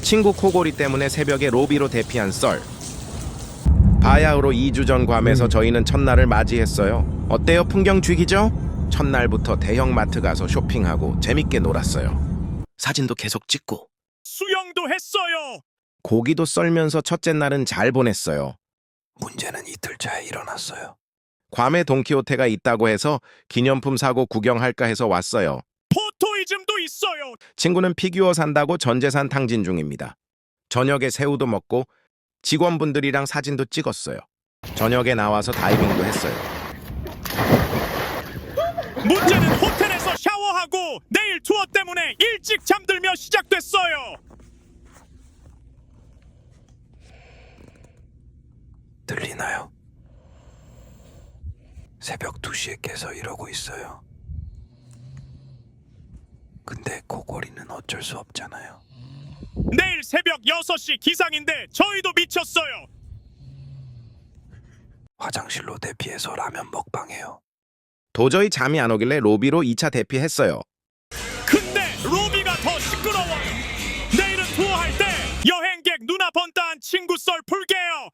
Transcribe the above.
친구 코골이 때문에 새벽에 로비로 대피한 썰. 바야흐로 2주 전 괌에서 저희는 첫날을 맞이했어요. 어때요? 풍경 죽이죠? 첫날부터 대형 마트 가서 쇼핑하고 재밌게 놀았어요. 사진도 계속 찍고 수영도 했어요. 고기도 썰면서 첫째 날은 잘 보냈어요. 문제는 이틀차에 일어났어요. 괌에 돈키호테가 있다고 해서 기념품 사고 구경할까 해서 왔어요. 포토이즘도 있어요. 친구는 피규어 산다고 전 재산 탕진 중입니다. 저녁에 새우도 먹고 직원분들이랑 사진도 찍었어요. 저녁에 나와서 다이빙도 했어요. 문제는 호텔에서 샤워하고 내일 투어 때문에 일찍 잠들며 시작됐어요. 들리나요? 새벽 2시에 깨서 이러고 있어요. 근데 코골이는 어쩔 수 없잖아요. 내일 새벽 6시 기상인데 저희도 미쳤어요. 화장실로 대피해서 라면 먹방해요. 도저히 잠이 안 오길래 로비로 2차 대피했어요. 근데 로비가 더 시끄러워요. 내일은 투어할 때 여행객 누나 번따한 친구 썰 풀게요.